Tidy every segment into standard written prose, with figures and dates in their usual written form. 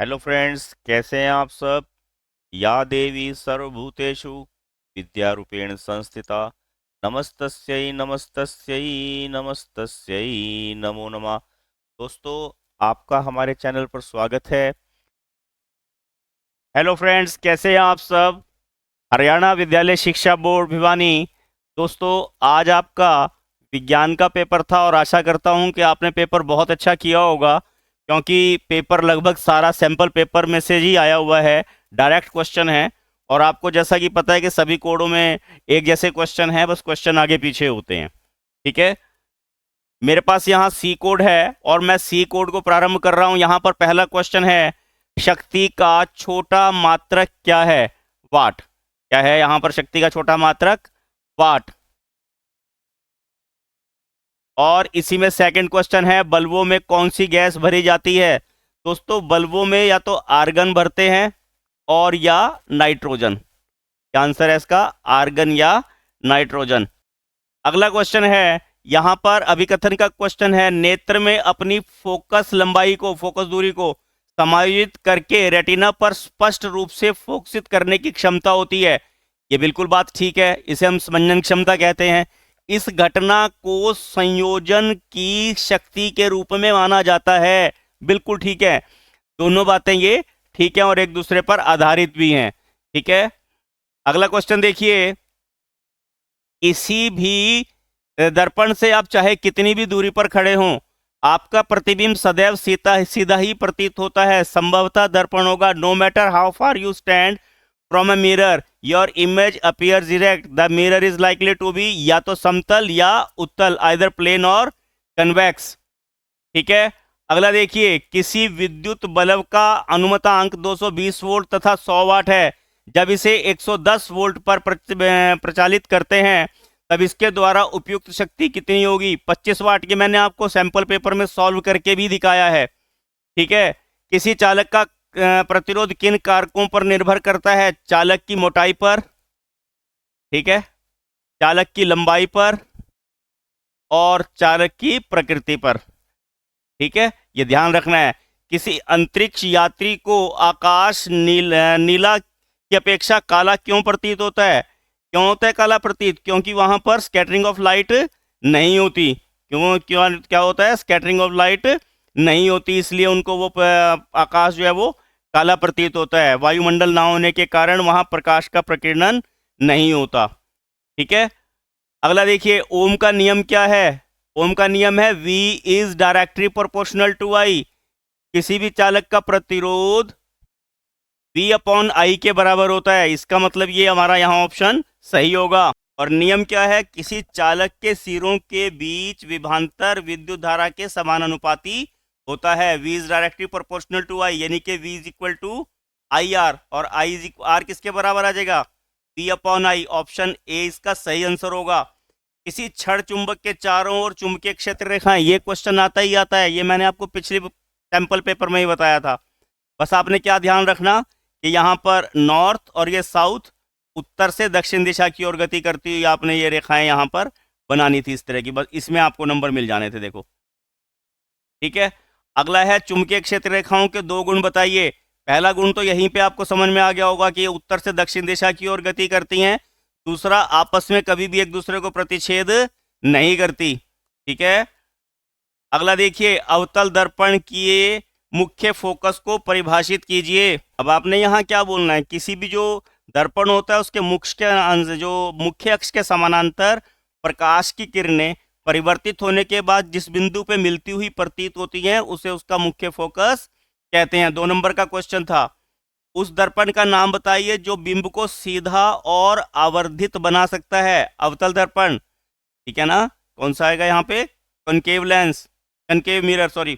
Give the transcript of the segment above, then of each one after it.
Hello friends, कैसे हैं आप सब। या देवी सर्वभूतेषु विद्यारूपेण संस्थिता नमस्तस्यै नमस्तस्यै नमस्तस्यै नमो नमः। दोस्तों, आपका हमारे चैनल पर स्वागत है। हेलो फ्रेंड्स, कैसे हैं आप सब। हरियाणा विद्यालय शिक्षा बोर्ड भिवानी। दोस्तों, आज आपका विज्ञान का पेपर था और आशा करता हूं कि आपने पेपर बहुत अच्छा किया होगा, क्योंकि पेपर लगभग सारा सैंपल पेपर में से ही आया हुआ है। डायरेक्ट क्वेश्चन है और आपको जैसा कि पता है कि सभी कोडों में एक जैसे क्वेश्चन है, बस क्वेश्चन आगे पीछे होते हैं। ठीक है, मेरे पास यहाँ सी कोड है और मैं सी कोड को प्रारंभ कर रहा हूं। यहाँ पर पहला क्वेश्चन है, शक्ति का छोटा मात्रक क्या है। वाट। क्या है यहाँ पर शक्ति का छोटा मात्रक? वाट। और इसी में सेकंड क्वेश्चन है, बल्बों में कौन सी गैस भरी जाती है। दोस्तों, बल्बों में या तो आर्गन भरते हैं और या नाइट्रोजन। क्या आंसर है इसका? आर्गन या नाइट्रोजन। अगला क्वेश्चन है, यहां पर अभिकथन का क्वेश्चन है, नेत्र में अपनी फोकस लंबाई को, फोकस दूरी को समायोजित करके रेटिना पर स्पष्ट रूप से फोकसित करने की क्षमता होती है। ये बिल्कुल बात ठीक है, इसे हम समंजन क्षमता कहते हैं। इस घटना को संयोजन की शक्ति के रूप में माना जाता है। बिल्कुल ठीक है, दोनों बातें ये ठीक है और एक दूसरे पर आधारित भी हैं। ठीक है, अगला क्वेश्चन देखिए, किसी भी दर्पण से आप चाहे कितनी भी दूरी पर खड़े हों, आपका प्रतिबिंब सदैव सीधा सीधा ही प्रतीत होता है। संभवतः दर्पण होगा, no matter how far you stand from a mirror your image appears direct, the mirror is likely to be या तो समतल या उत्तल, आइदर प्लेन और कन्वेक्स। ठीक है, अगला देखिए, किसी विद्युत बल्ब का अनुमतांक 220 वोल्ट तथा 100 वाट है। जब इसे 110 वोल्ट पर प्रचालित करते हैं, तब इसके द्वारा उपयुक्त शक्ति कितनी होगी? 25 वाट की। मैंने आपको सैंपल पेपर में सॉल्व करके भी दिखाया है। ठीक है, किसी चालक का प्रतिरोध किन कारकों पर निर्भर करता है? चालक की मोटाई पर, ठीक है, चालक की लंबाई पर और चालक की प्रकृति पर। ठीक है, ये ध्यान रखना है। किसी अंतरिक्ष यात्री को आकाश नीला की अपेक्षा काला क्यों प्रतीत होता है? क्यों होता है काला प्रतीत? क्योंकि वहां पर स्कैटरिंग ऑफ लाइट नहीं होती। क्यों क्यों क्या होता है? स्कैटरिंग ऑफ लाइट नहीं होती, इसलिए उनको वो आकाश जो है वो काला प्रतीत होता है। वायुमंडल ना होने के कारण वहां प्रकाश का प्रकीर्णन नहीं होता। ठीक है, अगला देखिए, ओम का नियम क्या है? ओम का नियम है V is directly proportional to I। किसी भी चालक का प्रतिरोध V अपॉन I के बराबर होता है। इसका मतलब ये हमारा यहाँ ऑप्शन सही होगा। और नियम क्या है? किसी चालक के सिरों के बीच विभवांतर विद्युत धारा के समानुपाती होता है। V is directly proportional to I, यानी कि V is equal to IR, और I इज R किसके बराबर आ जाएगा? V upon I। Option A इसका सही आंसर होगा। किसी क्षण चुंबक के चारों ओर चुंबकीय क्षेत्र रेखाएं, ये क्वेश्चन आता ही आता है, ये मैंने आपको पिछले सैंपल पेपर में ही बताया था। बस आपने क्या ध्यान रखना कि यहाँ पर नॉर्थ और ये साउथ, उत्तर से दक्षिण दिशा की ओर गति करती हुई आपने ये रेखाएं यहाँ पर बनानी थी इस तरह की, बस इसमें आपको नंबर मिल जाने थे। देखो, ठीक है, अगला है, चुंबकीय क्षेत्र रेखाओं के दो गुण बताइए। पहला गुण तो यहीं पे आपको समझ में आ गया होगा कि ये उत्तर से दक्षिण दिशा की ओर गति करती हैं। दूसरा, आपस में कभी भी एक दूसरे को प्रतिच्छेद नहीं करती। ठीक है, अगला देखिए, अवतल दर्पण के मुख्य फोकस को परिभाषित कीजिए। अब आपने यहाँ क्या बोलना है? किसी भी जो दर्पण होता है उसके मुख्य अक्ष के समानांतर प्रकाश की किरणें परिवर्तित होने के बाद जिस बिंदु पे मिलती हुई प्रतीत होती हैं, उसे उसका मुख्य फोकस कहते हैं। 2 नंबर का क्वेश्चन था, उस दर्पण का नाम बताइए जो बिंब को सीधा और आवर्धित बना सकता है। अवतल दर्पण, ठीक है ना? कौन सा आएगा यहाँ पे? Concave lens, concave mirror, sorry.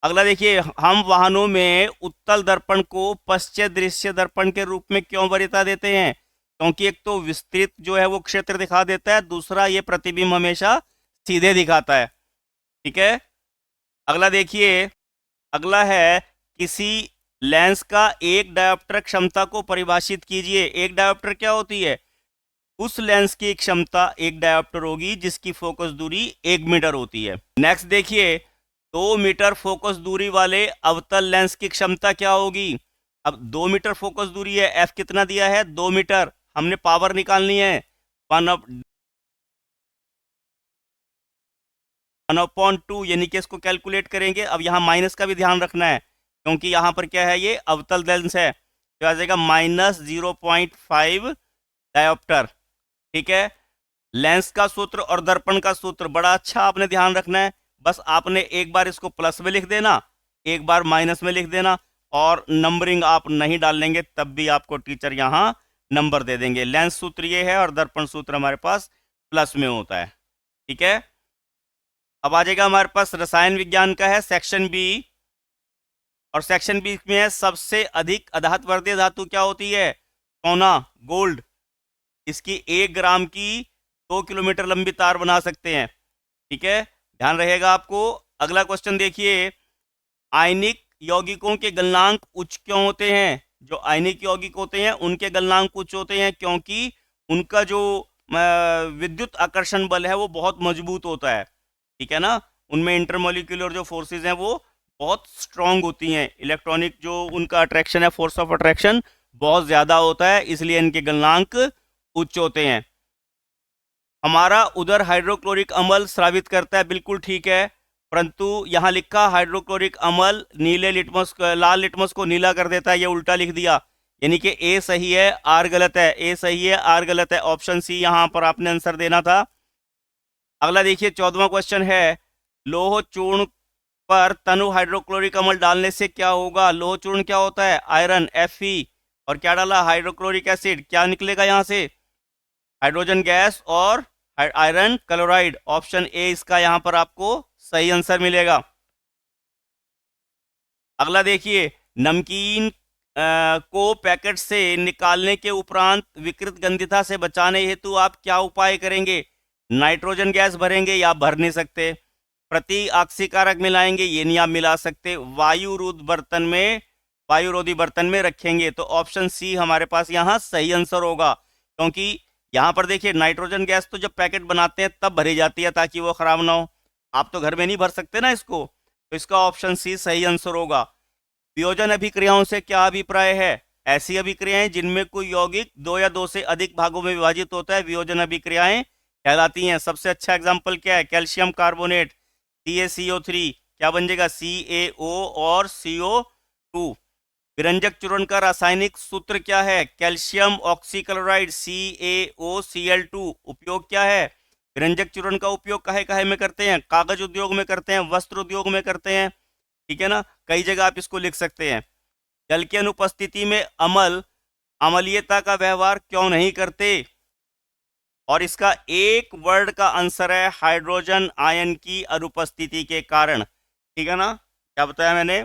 अगला देखिए, हम वाहनों में उत्तल दर्पण को पश्चिम दृश्य दर्पण के रूप में क्यों वरीयता देते हैं? क्योंकि एक तो विस्तृत जो है वो क्षेत्र दिखा देता है, दूसरा ये प्रतिबिंब हमेशा सीधे दिखाता है। ठीक है, अगला देखिए, अगला है, किसी लेंस का एक डायोप्टर क्षमता को परिभाषित कीजिए। एक डायोप्टर क्या होती है? उस लेंस की क्षमता एक डायोप्टर होगी जिसकी फोकस दूरी 1 मीटर होती है। नेक्स्ट देखिए, 2 मीटर फोकस दूरी वाले अवतल लेंस की क्षमता क्या होगी? अब 2 मीटर फोकस दूरी है, एफ कितना दिया है? 2 मीटर। हमने पावर निकालनी है 1/2, यानी कि इसको कैलकुलेट करेंगे। अब यहाँ माइनस का भी ध्यान रखना है, क्योंकि यहाँ पर क्या है, ये अवतल लेंस है, तो आ जाएगा -0.5 डायोप्टर। ठीक है, लेंस का सूत्र और दर्पण का सूत्र बड़ा अच्छा आपने ध्यान रखना है। बस आपने एक बार इसको प्लस में लिख देना, एक बार माइनस में लिख देना, और नंबरिंग आप नहीं डाल लेंगे तब भी आपको टीचर यहाँ नंबर दे देंगे। लेंस सूत्र ये है और दर्पण सूत्र हमारे पास प्लस में होता है। ठीक है, अब आ जाएगा हमारे पास रसायन विज्ञान का है सेक्शन बी, और सेक्शन बी में है सबसे अधिक अधातु वर्धीय धातु क्या होती है? सोना, गोल्ड। इसकी 1 ग्राम की 2 किलोमीटर लंबी तार बना सकते हैं। ठीक है, ध्यान रहेगा आपको। अगला क्वेश्चन देखिए, आयनिक यौगिकों के गलनांक उच्च क्यों होते हैं? जो आयनिक यौगिक होते हैं उनके गलनांक उच्च होते हैं क्योंकि उनका जो विद्युत आकर्षण बल है वो बहुत मजबूत होता है। ठीक है ना, उनमें इंटरमोलिक्यूलर जो फोर्सेस हैं वो बहुत स्ट्रांग होती हैं। इलेक्ट्रॉनिक जो उनका अट्रैक्शन है, फोर्स ऑफ अट्रैक्शन बहुत ज्यादा होता है, इसलिए इनके गलनांक उच्च होते हैं। हमारा उधर हाइड्रोक्लोरिक अम्ल स्रावित करता है, बिल्कुल ठीक है, परंतु यहाँ लिखा हाइड्रोक्लोरिक अम्ल नीले लिटमस, लाल लिटमस को नीला कर देता है, ये उल्टा लिख दिया, यानी कि ए सही है आर गलत है, ए सही है आर गलत है, ऑप्शन सी यहाँ पर आपने आंसर देना था। अगला देखिए 14वां क्वेश्चन है, लोह चूर्ण पर तनु हाइड्रोक्लोरिक अम्ल डालने से क्या होगा? लोह चूर्ण क्या होता है? आयरन, Fe, और क्या डाला? Hydrochloric acid. क्या निकलेगा यहाँ से? हाइड्रोजन गैस और आयरन क्लोराइड। ऑप्शन ए इसका यहाँ पर आपको सही आंसर मिलेगा। अगला देखिए, नमकीन को पैकेट से निकालने के उपरांत विकृत गंधिता से बचाने हेतु आप क्या उपाय करेंगे? नाइट्रोजन गैस भरेंगे या भर नहीं सकते, प्रति ऑक्सीकारक मिलाएंगे, ये नहीं आप मिला सकते, वायुरोधी बर्तन में रखेंगे। तो ऑप्शन सी हमारे पास यहाँ सही आंसर होगा, क्योंकि यहाँ पर देखिए नाइट्रोजन गैस तो जब पैकेट बनाते हैं तब भरी जाती है ताकि वो खराब ना हो, आप तो घर में नहीं भर सकते ना इसको, तो इसका ऑप्शन सी सही आंसर होगा। वियोजन अभिक्रियाओं से क्या अभिप्राय है? ऐसी अभिक्रियाएं जिनमें कोई यौगिक 2 या 2 से अधिक भागों में विभाजित होता है वियोजन अभिक्रियाएं कहलाती हैं। सबसे अच्छा एग्जाम्पल क्या है? कैल्शियम कार्बोनेट, CaCO3, क्या बन जाएगा? CaO और CO2। विरंजक चूर्ण का रासायनिक सूत्र क्या है? Calcium oxychloride, CaOCl2। उपयोग क्या है? विरंजक चूर्ण का उपयोग काहे काहे में करते हैं? कागज उद्योग में करते हैं, वस्त्र उद्योग में करते हैं। ठीक है ना, कई जगह आप इसको लिख सकते हैं। जल की अनुपस्थिति में अम्ल अम्लीयता का व्यवहार क्यों नहीं करते? और इसका एक वर्ड का आंसर है हाइड्रोजन आयन की अनुपस्थिति के कारण। ठीक है ना, क्या बताया मैंने?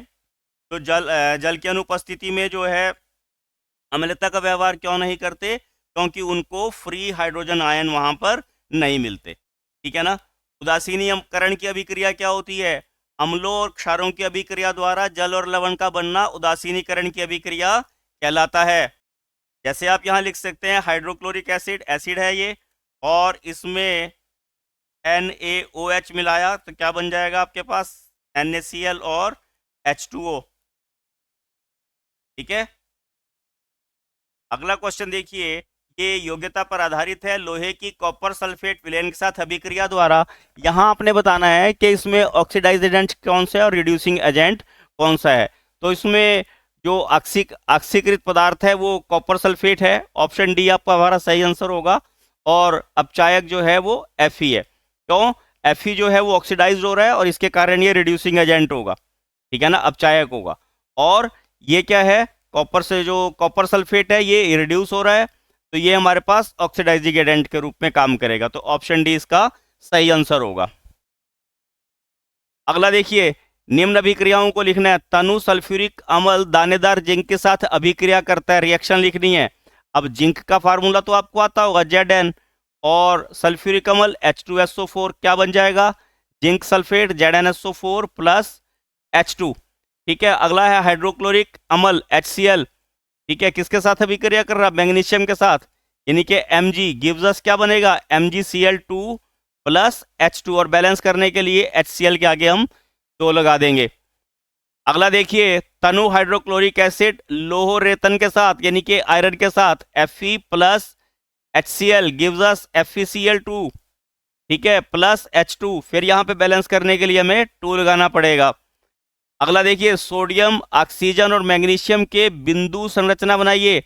तो जल की अनुपस्थिति में जो है अम्लता का व्यवहार क्यों नहीं करते? क्योंकि उनको फ्री हाइड्रोजन आयन वहां पर नहीं मिलते। ठीक है ना, उदासीनीकरण की अभिक्रिया क्या होती है? अम्लों और क्षारों की अभिक्रिया द्वारा जल और लवण का बनना उदासीनीकरण की अभिक्रिया कहलाता है। जैसे आप यहाँ लिख सकते हैं हाइड्रोक्लोरिक एसिड, एसिड है ये, और इसमें NaOH मिलाया तो क्या बन जाएगा आपके पास? NaCl और H2O। ठीक है, अगला क्वेश्चन देखिए, ये योग्यता पर आधारित है। लोहे की कॉपर सल्फेट विलयन के साथ अभिक्रिया द्वारा यहाँ आपने बताना है कि इसमें ऑक्सीडाइज एजेंट कौन सा है और रिड्यूसिंग एजेंट कौन सा है। तो इसमें जो ऑक्सीकृत पदार्थ है वो कॉपर सल्फेट है, ऑप्शन डी आपका हमारा सही आंसर होगा। और अपचायक जो है वो Fe है। क्यों? Fe जो है वो ऑक्सीडाइज हो रहा है और इसके कारण ये रिड्यूसिंग एजेंट होगा। ठीक है ना, अपचायक होगा। और ये क्या है? कॉपर से जो कॉपर सल्फेट है ये रिड्यूस हो रहा है, तो ये हमारे पास ऑक्सीडाइजिंग एजेंट के रूप में काम करेगा। तो ऑप्शन डी इसका सही आंसर होगा। अगला देखिए, निम्न अभिक्रियाओं को लिखना है। तनु सल्फ्यूरिक अम्ल दानेदार जिंक के साथ अभिक्रिया करता है, रिएक्शन लिखनी है। अब जिंक का फार्मूला तो आपको आता होगा, Zn, और सल्फ्यूरिक अम्ल H2SO4, क्या बन जाएगा? Zinc sulphate ZnSO4 plus H2। ठीक है, अगला है हाइड्रोक्लोरिक अम्ल HCl। ठीक है, किसके साथ अभिक्रिया कर रहा? मैग्नीशियम के साथ, यानी कि Mg गिव्स अस क्या बनेगा? MgCl2 प्लस H2, और बैलेंस करने के लिए HCl के आगे हम 2 लगा देंगे। अगला देखिए, तनु हाइड्रोक्लोरिक एसिड लोह रेतन के साथ यानी कि आयरन के साथ Fe plus HCl gives us FeCl2, ठीक है, प्लस H2। फिर यहाँ पे बैलेंस करने के लिए हमें 2 लगाना पड़ेगा। अगला देखिए, सोडियम, ऑक्सीजन और मैग्नीशियम के बिंदु संरचना बनाइए,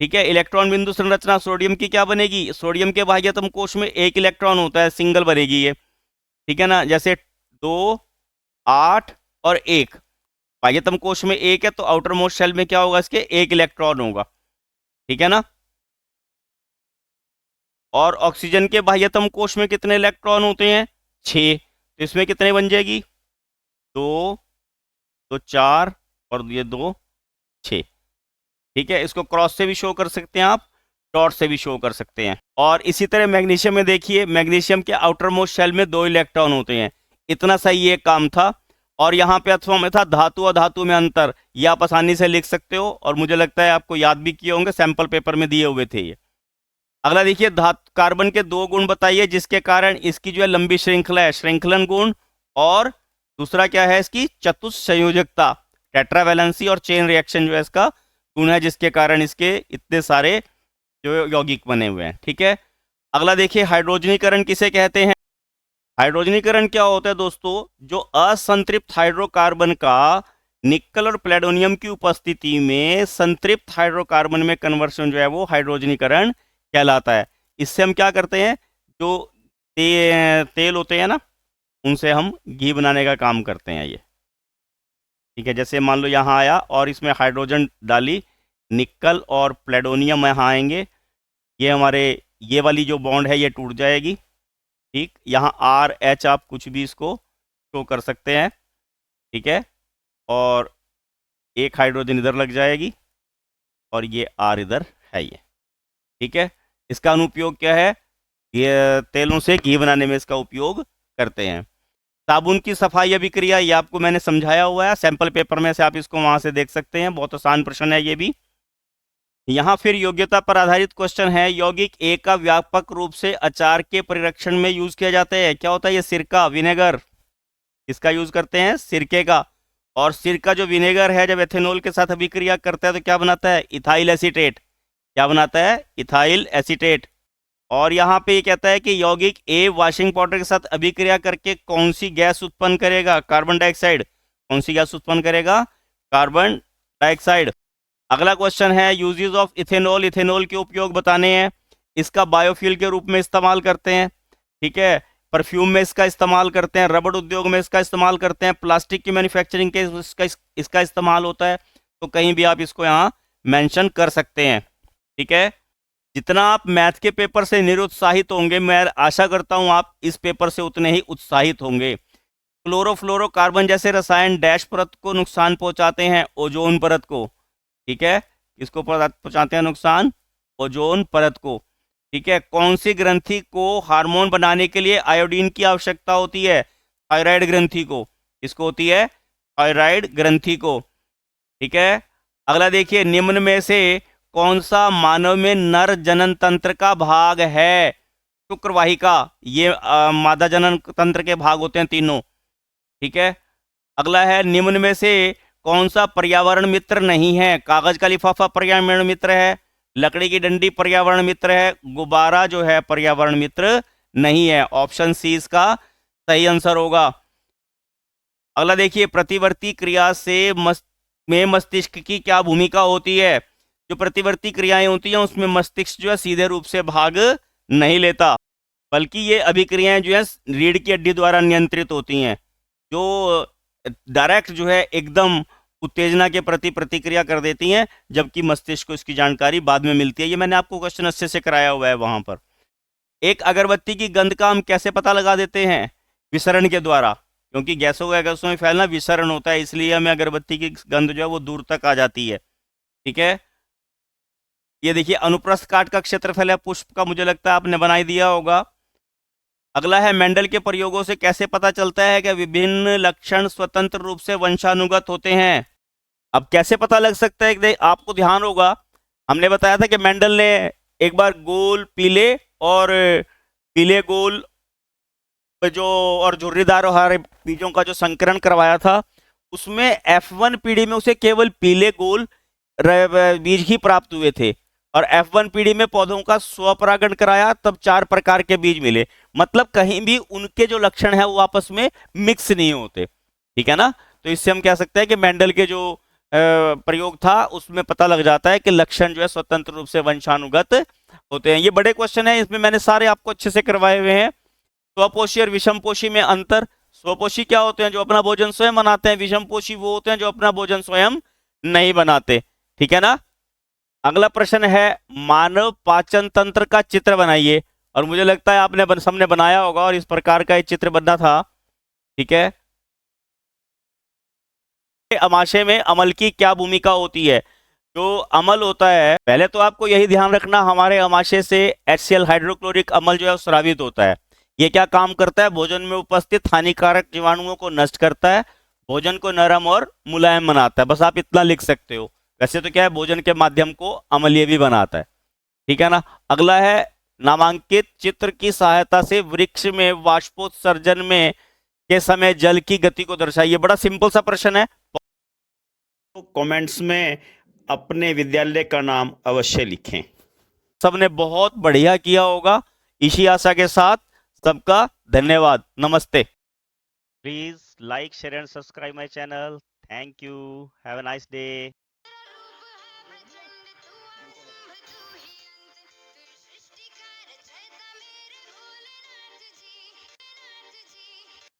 ठीक है। इलेक्ट्रॉन बिंदु संरचना सोडियम की क्या बनेगी? सोडियम के बाह्यतम कोश में 1 इलेक्ट्रॉन होता है, सिंगल बनेगी ये, ठीक है ना। जैसे 2, 8 और 1, बाह्यतम कोश में 1 है तो आउटर मोस्ट शेल में क्या होगा? इसके 1 इलेक्ट्रॉन होगा, ठीक है ना। और ऑक्सीजन के बाह्यतम कोश में कितने इलेक्ट्रॉन होते हैं? 6। तो इसमें कितने बन जाएगी? 2, तो 4 और ये 2, 6, ठीक है। इसको क्रॉस से भी शो कर सकते हैं आप, डॉट से भी शो कर सकते हैं। और इसी तरह मैग्नीशियम में देखिए, मैग्नीशियम के आउटर मोस्ट शेल में 2 इलेक्ट्रॉन होते हैं। इतना सही ये काम था। और यहाँ पे अथवा में था धातु और धातु में अंतर, ये आप आसानी से लिख सकते हो और मुझे लगता है आपको याद भी किए होंगे, सैंपल पेपर में दिए हुए थे ये। अगला देखिए, कार्बन के 2 गुण बताइए जिसके कारण इसकी जो है लंबी श्रृंखला है, श्रृंखलन गुण। और दूसरा क्या है? इसकी चतुस्संयोजकता, टेट्रावैलेंसी और चेन रिएक्शन जो है इसका गुण है, जिसके कारण इसके इतने सारे जो यौगिक बने हुए हैं, ठीक है। अगला देखिए, हाइड्रोजनीकरण किसे कहते हैं? हाइड्रोजनीकरण क्या होता है दोस्तों? जो असंतृप्त हाइड्रोकार्बन का निकल और प्लेडोनियम की उपस्थिति में संतृप्त हाइड्रोकार्बन में कन्वर्शन जो है वो हाइड्रोजनीकरण कहलाता है। इससे हम क्या करते हैं? जो तेल होते हैं ना, उनसे हम घी बनाने का काम करते हैं ये, ठीक है। जैसे मान लो यहाँ आया और इसमें हाइड्रोजन डाली, निकल और प्लेडोनियम यहाँ आएंगे, ये हमारे ये वाली जो बॉन्ड है ये टूट जाएगी, ठीक। यहाँ RH आप कुछ भी इसको शो कर सकते हैं, ठीक है। और एक हाइड्रोजन इधर लग जाएगी और ये R इधर है ये, ठीक है। इसका अनुप्रयोग क्या है? ये तेलों से घी बनाने में इसका उपयोग करते हैं। साबुन की सफाई अभिक्रिया, ये आपको मैंने समझाया हुआ है सैंपल पेपर में से, आप इसको वहां से देख सकते हैं, बहुत आसान प्रश्न है ये भी। यहाँ फिर योग्यता पर आधारित क्वेश्चन है। यौगिक ए का व्यापक रूप से अचार के परिरक्षण में यूज किया जाता है, क्या होता है ये? सिरका, विनेगर। किसका यूज करते हैं? सिरके का। और सिरका जो विनेगर है जब एथेनॉल के साथ अभिक्रिया करता है तो क्या बनाता है? Ethyl acetate. क्या बनाता है? Ethyl acetate. और यहाँ पे ये कहता है कि यौगिक ए वॉशिंग पाउडर के साथ अभिक्रिया करके कौन सी गैस उत्पन्न करेगा? Carbon dioxide. कौन सी गैस उत्पन्न करेगा? Carbon dioxide. अगला क्वेश्चन है, यूजेस ऑफ इथेनॉल, इथेनॉल के उपयोग बताने हैं। इसका बायोफ्यूल के रूप में इस्तेमाल करते हैं, ठीक है। परफ्यूम में इसका इस्तेमाल करते हैं, रबड़ उद्योग में इसका इस्तेमाल करते हैं, प्लास्टिक की मैन्युफैक्चरिंग के इसका इस्तेमाल होता है। तो कहीं भी आप इसको यहाँ मेंशन कर सकते हैं, ठीक है। जितना आप मैथ के पेपर से निरुत्साहित होंगे, मैं आशा करता हूं आप इस पेपर से उतने ही उत्साहित होंगे। क्लोरोफ्लोरोकार्बन जैसे रसायन डैश परत को नुकसान पहुंचाते हैं? ओजोन परत को, ठीक है। किसको पहुंचाते हैं नुकसान? ओजोन परत को, ठीक है। कौन सी ग्रंथि को हार्मोन बनाने के लिए आयोडीन की आवश्यकता होती है? थायराइड ग्रंथि को। किसको होती है? थायराइड ग्रंथि को, ठीक है। अगला देखिए, निम्न में से कौन सा मानव में नर जनन तंत्र का भाग है? शुक्रवाहिका, ये मादा जनन तंत्र के भाग होते हैं तीनों, ठीक है। अगला है, निम्न में से कौन सा पर्यावरण मित्र नहीं है? कागज का लिफाफा पर्यावरण मित्र है, लकड़ी की डंडी पर्यावरण मित्र है, गुब्बारा जो है पर्यावरण मित्र नहीं है। ऑप्शन सी इसका सही आंसर होगा। अगला देखिए, प्रतिवर्ती क्रिया से मस्तिष्क की क्या भूमिका होती है? जो प्रतिवर्ती क्रियाएं होती हैं उसमें मस्तिष्क जो है सीधे रूप से भाग नहीं लेता, बल्कि ये अभिक्रियाएं जो है रीढ़ की हड्डी द्वारा नियंत्रित होती हैं, जो डायरेक्ट जो है एकदम उत्तेजना के प्रति प्रतिक्रिया कर देती हैं, जबकि मस्तिष्क को इसकी जानकारी बाद में मिलती है। ये मैंने आपको क्वेश्चन अच्छे से कराया हुआ है वहां पर। एक अगरबत्ती की गंध का हम कैसे पता लगा देते हैं? विसरण के द्वारा, क्योंकि गैसों का गैसों में फैलना विसरण होता है, इसलिए हमें अगरबत्ती की गंध जो है वो दूर तक आ जाती है, ठीक है। ये देखिए, अनुप्रस्थ काट का क्षेत्रफल है पुष्प का, मुझे लगता है आपने बना ही दिया होगा। अगला है, मेंडल के प्रयोगों से कैसे पता चलता है कि विभिन्न लक्षण स्वतंत्र रूप से वंशानुगत होते हैं? अब कैसे पता लग सकता है कि आपको ध्यान होगा, हमने बताया था कि मेंडल ने एक बार गोल पीले और पीले गोल जो और झुर्रीदार और हरे बीजों का जो संकरण करवाया था, उसमें F1 पीढ़ी में उसे केवल पीले गोल बीज ही प्राप्त हुए थे, और F1 पीढ़ी में पौधों का स्वपरागण कराया, तब 4 प्रकार के बीज मिले। मतलब कहीं भी उनके जो लक्षण है वो आपस में मिक्स नहीं होते, ठीक है ना। तो इससे हम कह सकते हैं कि मेंडल के जो प्रयोग था उसमें पता लग जाता है कि लक्षण जो है स्वतंत्र रूप से वंशानुगत होते हैं। ये बड़े क्वेश्चन है, इसमें मैंने सारे आपको अच्छे से करवाए हुए हैं। स्वपोषी और विषमपोषी में अंतर। स्वपोषी क्या होते हैं? जो अपना भोजन स्वयं बनाते हैं। विषमपोषी वो होते हैं जो अपना भोजन स्वयं नहीं बनाते, ठीक है ना। अगला प्रश्न है, मानव पाचन तंत्र का चित्र बनाइए। और मुझे लगता है आपने सबने बनाया होगा और इस प्रकार का एक चित्र बनना था, ठीक है। अमाशय में अमल की क्या भूमिका होती है? जो अमल होता है, पहले तो आपको यही ध्यान रखना, हमारे अमाशय से HCl हाइड्रोक्लोरिक अमल जो है स्रावित होता है। ये क्या काम करता है? भोजन में उपस्थित हानिकारक जीवाणुओं को नष्ट करता है, भोजन को नरम और मुलायम बनाता है। बस आप इतना लिख सकते हो। वैसे तो क्या है, भोजन के माध्यम को अम्लीय भी बनाता है, ठीक है ना। अगला है, नामांकित चित्र की सहायता से वृक्ष में वाष्पोत्सर्जन में के समय जल की गति को दर्शाइए। बड़ा सिंपल सा प्रश्न है। तो कमेंट्स में अपने विद्यालय का नाम अवश्य लिखें। सबने बहुत बढ़िया किया होगा, इसी आशा के साथ सबका धन्यवाद। नमस्ते। Please like, share and subscribe my channel. Thank you. Have a nice day.